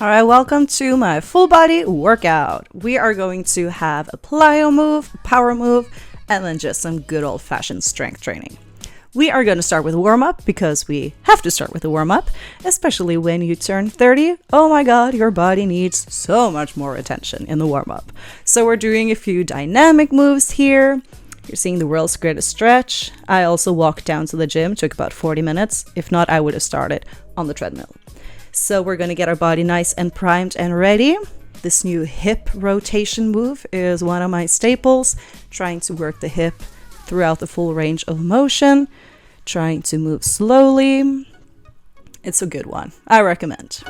All right, welcome to my full body workout. We are going to have a plyo move, power move, and then just some good old-fashioned strength training. We are going to start with a warm-up because we have to start with a warm-up, especially when you turn 30. Oh my god, your body needs so much more attention in the warm-up. So we're doing a few dynamic moves here. You're seeing the world's greatest stretch. I also walked down to the gym, took about 40 minutes. If not, I would have started on the treadmill. So we're going to get our body nice and primed and ready. This new hip rotation move is one of my staples, trying to work the hip throughout the full range of motion, trying to move slowly. It's a good one. I recommend.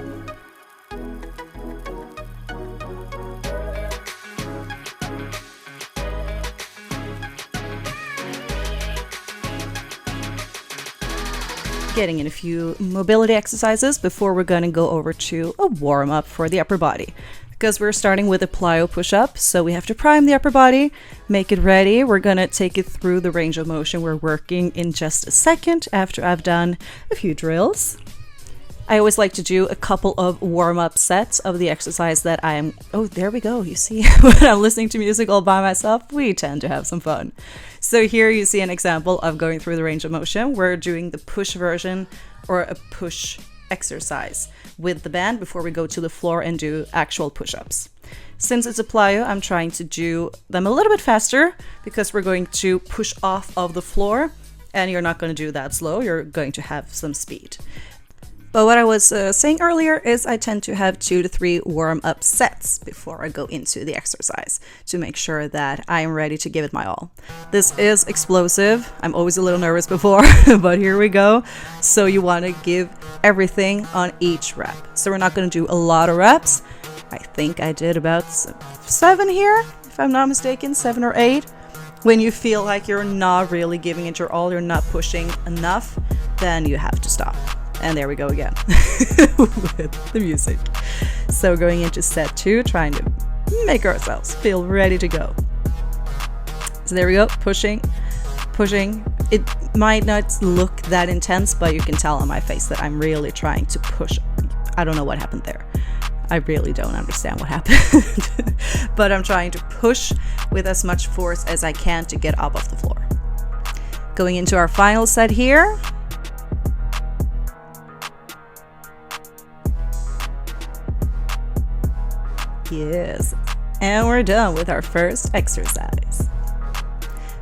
Getting in a few mobility exercises before we're going to go over to a warm-up for the upper body. Because we're starting with a plyo push-up, so we have to prime the upper body, make it ready. We're going to take it through the range of motion we're working in just a second after I've done a few drills. I always like to do a couple of warm-up sets of the exercise that I am... Oh, there we go. You see, when I'm listening to music all by myself, we tend to have some fun. So here you see an example of going through the range of motion. We're doing the push version or a push exercise with the band before we go to the floor and do actual push-ups. Since it's a plyo, I'm trying to do them a little bit faster because we're going to push off of the floor, and you're not going to do that slow. You're going to have some speed. But what I was saying earlier is I tend to have 2 to 3 warm-up sets before I go into the exercise to make sure that I am ready to give it my all. This is explosive. I'm always a little nervous before, but here we go. So you want to give everything on each rep. So we're not going to do a lot of reps. I think I did about 7 here, if I'm not mistaken, 7 or 8. When you feel like you're not really giving it your all, you're not pushing enough, then you have to stop. And there we go again with the music. So going into set 2, trying to make ourselves feel ready to go. So there we go, pushing. It might not look that intense, but you can tell on my face that I'm really trying to push. I don't know what happened there. I really don't understand what happened. But I'm trying to push with as much force as I can to get up off the floor. Going into our final set here. Yes, and we're done with our first exercise.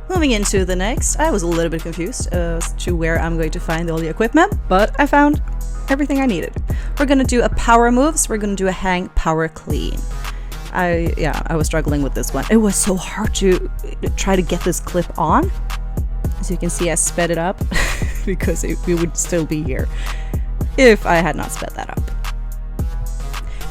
Moving into the next, I was a little bit confused as to where I'm going to find all the equipment, but I found everything I needed. We're going to do a power move, so we're going to do a hang power clean. I was struggling with this one. It was so hard to try to get this clip on. As you can see, I sped it up because it would still be here if I had not sped that up.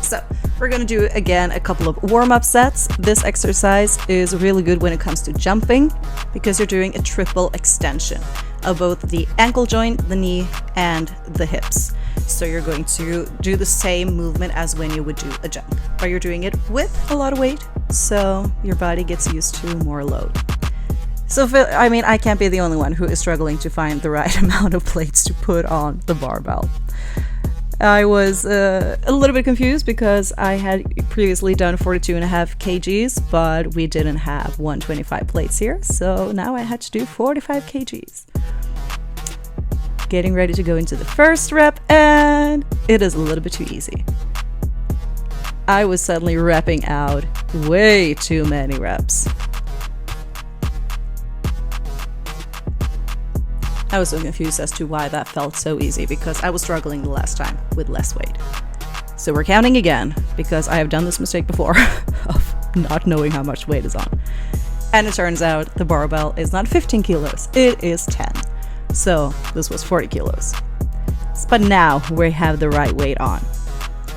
So we're going to do, again, a couple of warm-up sets. This exercise is really good when it comes to jumping because you're doing a triple extension of both the ankle joint, the knee, and the hips. So you're going to do the same movement as when you would do a jump, but you're doing it with a lot of weight, so your body gets used to more load. So, I can't be the only one who is struggling to find the right amount of plates to put on the barbell. I was a little bit confused because I had previously done 42.5 kgs, but we didn't have 125 plates here, so now I had to do 45 kgs. Getting ready to go into the first rep, and it is a little bit too easy. I was suddenly repping out way too many reps. I was so confused as to why that felt so easy because I was struggling the last time with less weight. So we're counting again because I have done this mistake before of not knowing how much weight is on. And it turns out the barbell is not 15 kilos, it is 10. So this was 40 kilos. But now we have the right weight on.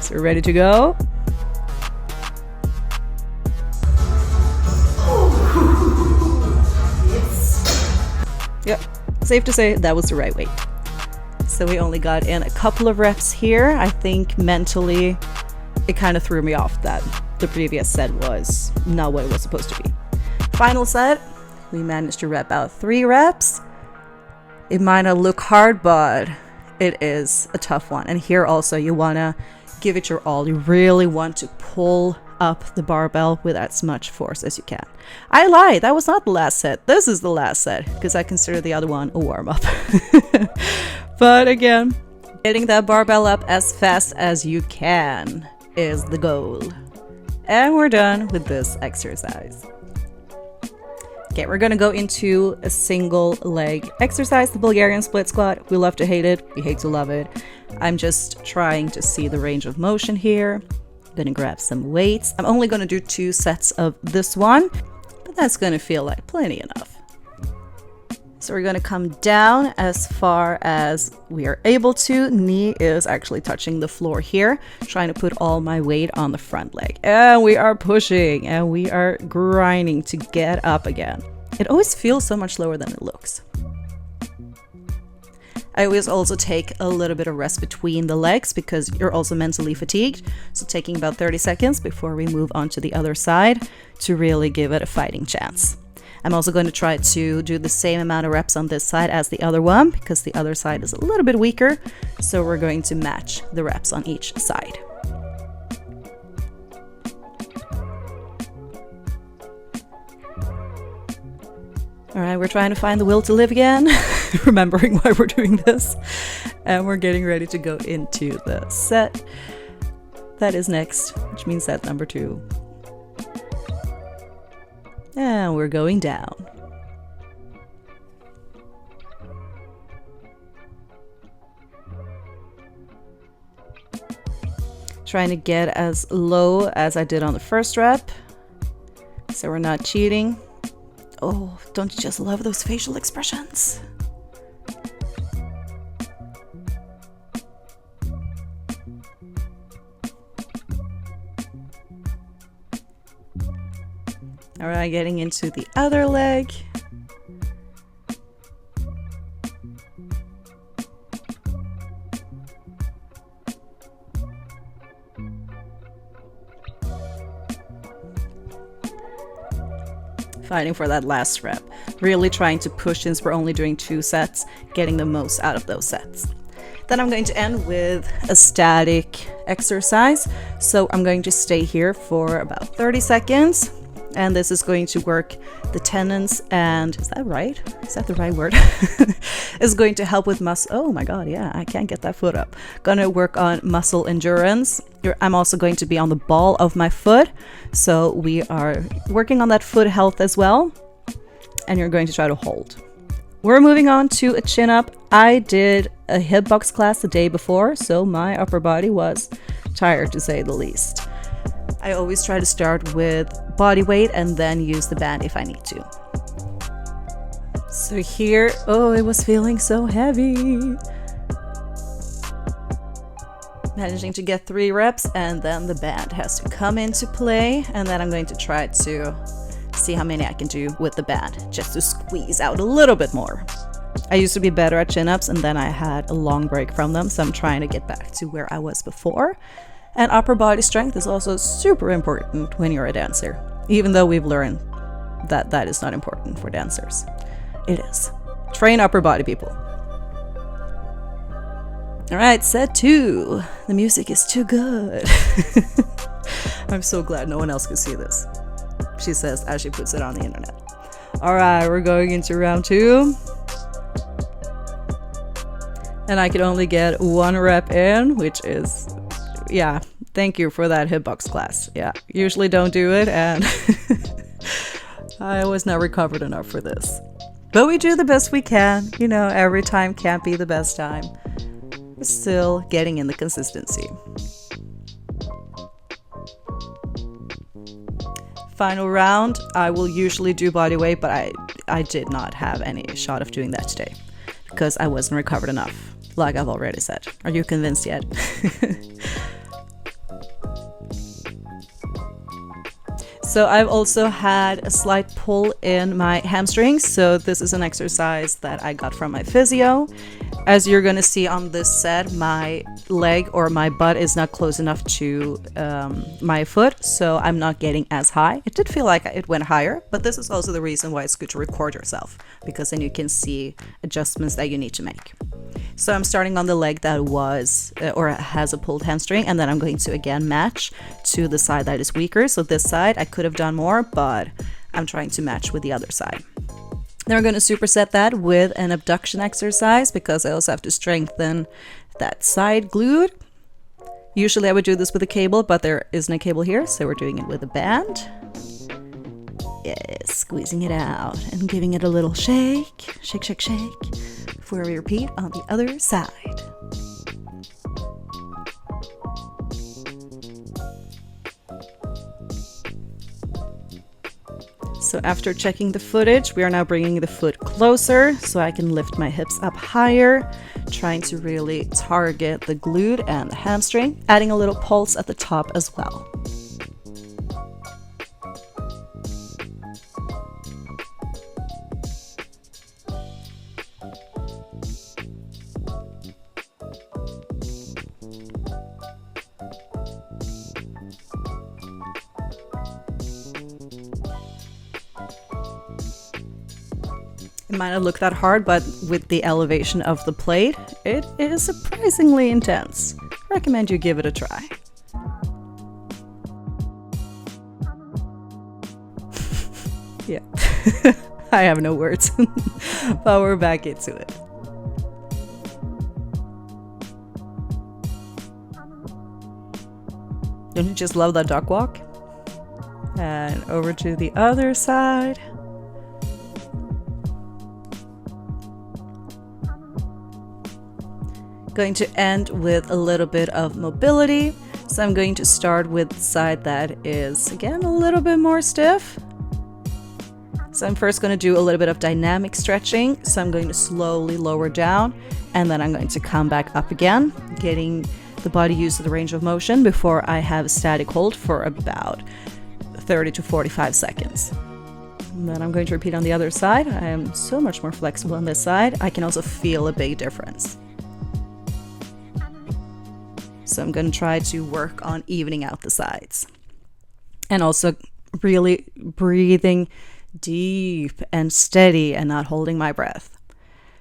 So we're ready to go. Yep. Safe to say that was the right weight. So we only got in a couple of reps here. I think mentally it kind of threw me off that the previous set was not what it was supposed to be. Final set, we managed to rep out 3 reps. It might not look hard, but it is a tough one. And here also you want to give it your all. You really want to pull up the barbell with as much force as you can. I lied, that was not the last set. This is the last set because I consider the other one a warm-up. But again, getting that barbell up as fast as you can is the goal. And we're done with this exercise. Okay, we're gonna go into a single leg exercise, the Bulgarian split squat. We love to hate it, we hate to love it. I'm just trying to see the range of motion here. I'm gonna grab some weights. I'm only gonna do 2 sets of this one, but that's gonna feel like plenty enough. So we're gonna come down as far as we are able to. Knee is actually touching the floor here, trying to put all my weight on the front leg. And we are pushing and we are grinding to get up again. It always feels so much slower than it looks. I always also take a little bit of rest between the legs because you're also mentally fatigued. So taking about 30 seconds before we move on to the other side to really give it a fighting chance. I'm also going to try to do the same amount of reps on this side as the other one because the other side is a little bit weaker. So we're going to match the reps on each side. All right, we're trying to find the will to live again, remembering why we're doing this. And we're getting ready to go into the set that is next, which means set number 2. And we're going down. Trying to get as low as I did on the first rep, so we're not cheating. Oh, don't you just love those facial expressions? All right, getting into the other leg. Fighting for that last rep. Really trying to push since we're only doing 2 sets, getting the most out of those sets. Then I'm going to end with a static exercise. So I'm going to stay here for about 30 seconds. And this is going to work the tendons and, is that right? Is that the right word? Is going to help with muscle. Oh my God, yeah, I can't get that foot up. Gonna work on muscle endurance. I'm also going to be on the ball of my foot. So we are working on that foot health as well. And you're going to try to hold. We're moving on to a chin up. I did a hip box class the day before, so my upper body was tired to say the least. I always try to start with body weight and then use the band if I need to. So here, oh, it was feeling so heavy. Managing to get 3 reps and then the band has to come into play, and then I'm going to try to see how many I can do with the band just to squeeze out a little bit more. I used to be better at chin-ups and then I had a long break from them, so I'm trying to get back to where I was before. And upper body strength is also super important when you're a dancer, even though we've learned that that is not important for dancers. It is. Train upper body, people. All right, set 2. The music is too good. I'm so glad no one else could see this, she says as she puts it on the internet. All right, we're going into round 2. And I can only get 1 rep in, which is, yeah, thank you for that hitbox class. Yeah, usually don't do it, and I was not recovered enough for this. But we do the best we can. You know, every time can't be the best time. We're still getting in the consistency. Final round, I will usually do body weight, but I did not have any shot of doing that today because I wasn't recovered enough, like I've already said. Are you convinced yet? So I've also had a slight pull in my hamstrings. So this is an exercise that I got from my physio. As you're going to see on this set, my leg or my butt is not close enough to my foot, so I'm not getting as high. It did feel like it went higher, but this is also the reason why it's good to record yourself, because then you can see adjustments that you need to make. So I'm starting on the leg that was or has a pulled hamstring, and then I'm going to again match to the side that is weaker. So this side I could have done more, but I'm trying to match with the other side. Then we're going to superset that with an abduction exercise, because I also have to strengthen that side glute. Usually I would do this with a cable, but there isn't a cable here, so we're doing it with a band. Yes, squeezing it out and giving it a little shake, shake, shake, shake, before we repeat on the other side. So after checking the footage, we are now bringing the foot closer so I can lift my hips up higher, trying to really target the glute and the hamstring, adding a little pulse at the top as well. It might not look that hard, but with the elevation of the plate, it is surprisingly intense. I recommend you give it a try. Yeah, I have no words, but we're back into it. Don't you just love that duck walk? And over to the other side. Going to end with a little bit of mobility. So I'm going to start with the side that is, again, a little bit more stiff. So I'm first going to do a little bit of dynamic stretching. So I'm going to slowly lower down, and then I'm going to come back up again, getting the body used to the range of motion before I have static hold for about 30 to 45 seconds. And then I'm going to repeat on the other side. I am so much more flexible on this side. I can also feel a big difference. So I'm going to try to work on evening out the sides. And also really breathing deep and steady and not holding my breath.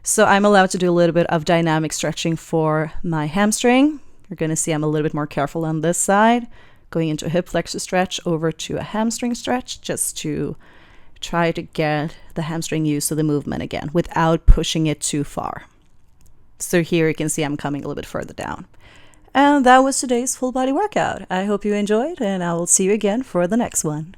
So I'm allowed to do a little bit of dynamic stretching for my hamstring. You're going to see I'm a little bit more careful on this side, going into a hip flexor stretch over to a hamstring stretch, just to try to get the hamstring used to the movement again without pushing it too far. So here you can see I'm coming a little bit further down. And that was today's full body workout. I hope you enjoyed, and I will see you again for the next one.